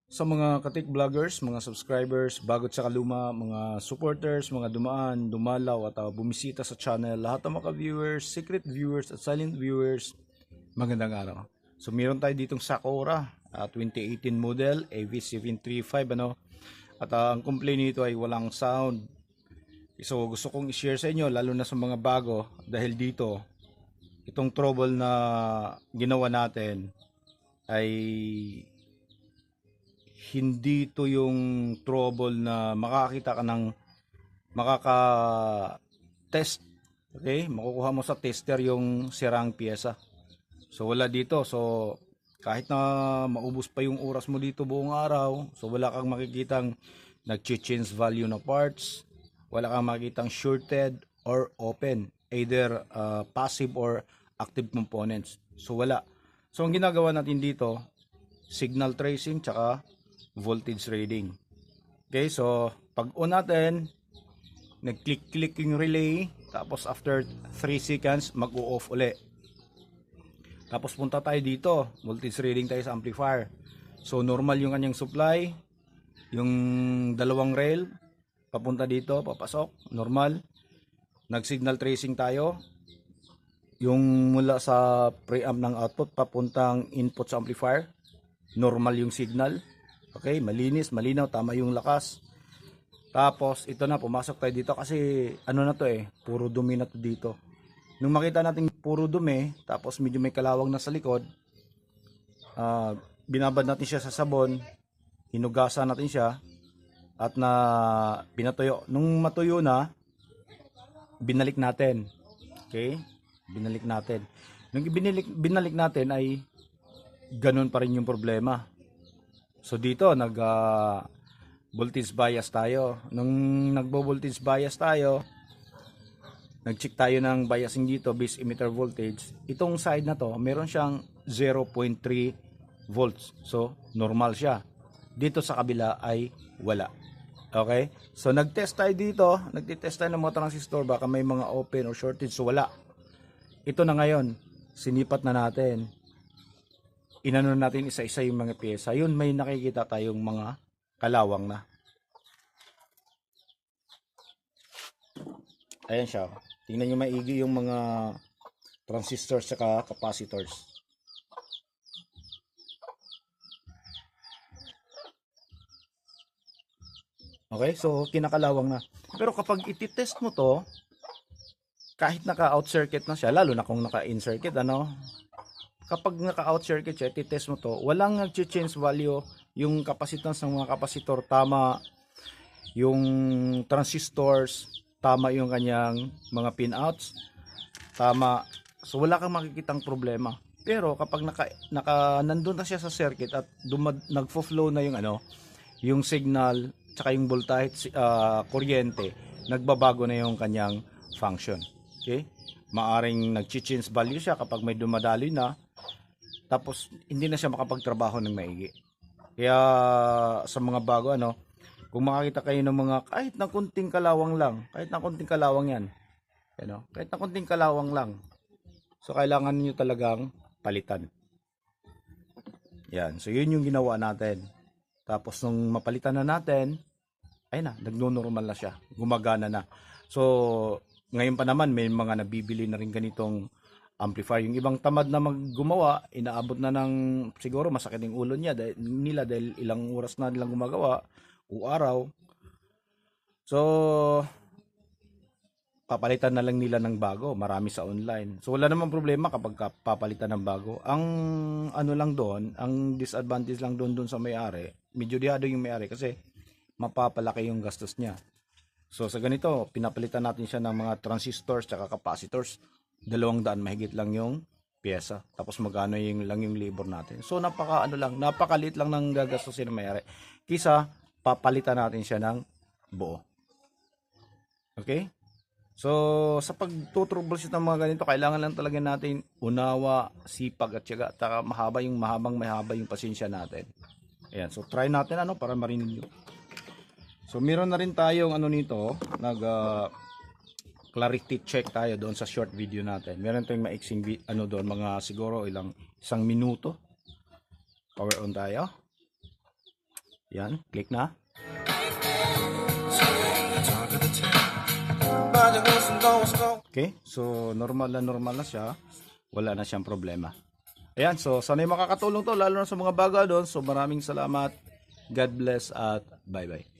Sa mga katik vloggers, mga subscribers, bagot sa kaluma, mga supporters, mga dumaan, dumalaw at bumisita sa channel, lahat ng mga viewers, secret viewers at silent viewers, magandang araw. So meron tayo ditong Sakura 2018 model AV735 at ang complaint nito ay walang sound. So gusto kong i-share sa inyo lalo na sa mga bago dahil dito itong trouble na ginawa natin ay hindi to yung trouble na makakita ka ng makaka-test. Okay? Makukuha mo sa tester yung sirang pyesa. So wala dito. So kahit na maubos pa yung oras mo dito buong araw, so wala kang makikitang nag-change value na parts, wala kang makikitang shorted or open, either passive or active components. So wala. So ang ginagawa natin dito, signal tracing tsaka voltage reading. Okay, so pag on natin, nag-click yung relay, tapos after 3 seconds, mag-o-off uli. Tapos punta tayo dito, voltage reading tayo sa amplifier. So normal yung kanyang supply, yung dalawang rail, papunta dito, papasok, normal. Nag-signal tracing tayo, yung mula sa preamp ng output, papuntang input sa amplifier, normal yung signal. Okay, malinis, malinaw, tama yung lakas. Tapos ito na, pumasok tayo dito kasi ano na to puro dumi na to dito. Nung makita natin puro dumi, tapos medyo may kalawang na sa likod, binabad natin siya sa sabon, hinugasan natin siya, at na pinatuyo. Nung matuyo na, binalik natin. Okay, binalik natin. Nung binalik natin ay ganun pa rin yung problema. So dito nag voltage bias tayo. Nung nagbo-voltage bias tayo, nag-check tayo ng biasing dito, base emitter voltage. Itong side na to, meron siyang 0.3 volts. So normal siya. Dito sa kabila ay wala. Okay? So nag-test tayo dito, nagti-test tayo ng mga transistor, baka may mga open or shortage. So wala. Ito na ngayon, sinipat na natin. Inano natin isa-isa yung mga pyesa. Yun, may nakikita tayong mga kalawang na. Ayan siya. Tingnan nyo maigi yung mga transistors saka capacitors. Okay, so kinakalawang na. Pero kapag ititest mo to, kahit naka-out circuit na siya, lalo na kung naka-in circuit, kapag naka-out circuit siya, titest mo to, walang nag-change value yung capacitance ng mga kapasitor, tama yung transistors, tama yung kanyang mga pinouts, tama. So wala kang makikitang problema. Pero kapag nandun na siya sa circuit at nagfo-flow na yung signal tsaka yung voltage, kuryente, nagbabago na yung kanyang function. Okay? Maaring nag-change value siya kapag may dumadaloy na, tapos hindi na siya makapagtrabaho ng maigi. Kaya sa mga bago kung makakita kayo ng mga kahit na kunting kalawang lang, kahit na kunting kalawang yan, kahit na kunting kalawang lang, so kailangan niyo talagang palitan. Yan, so yun yung ginawa natin. Tapos nung mapalitan na natin, ay na, nagno-normal na siya, gumagana na. So ngayon pa naman may mga nabibili na rin ganitong amplifier. Yung ibang tamad na maggumawa, inaabot na ng siguro masakit yung ulo dahil ilang oras na nilang gumagawa o araw. So papalitan na lang nila ng bago, marami sa online. So wala namang problema kapag papalitan ng bago. Ang lang doon, ang disadvantage lang doon sa may-ari, medyo dihado yung may-ari kasi mapapalaki yung gastos niya. So sa ganito, pinapalitan natin siya ng mga transistors at capacitors. 200 mahigit lang yung pyesa. Tapos magkano lang yung labor natin. So napakaliit lang ng gagastusin ng may-ari. Kisa papalitan natin siya ng buo. Okay? So sa pagtutroubleshoot ng mga ganito, kailangan lang talaga natin unawa, sipag at tiyaga. At mahaba yung pasensya natin. Ayan, so try natin para marinig nyo. So meron na rin tayong nito, clarity check tayo doon sa short video natin. Meron tayong maiksing doon, mga siguro isang minuto. Power on tayo. Yan, click na. Okay, so normal na siya. Wala na siyang problema. Ayan, so sana'y makakatulong to, lalo na sa mga baga doon. So maraming salamat. God bless at bye-bye.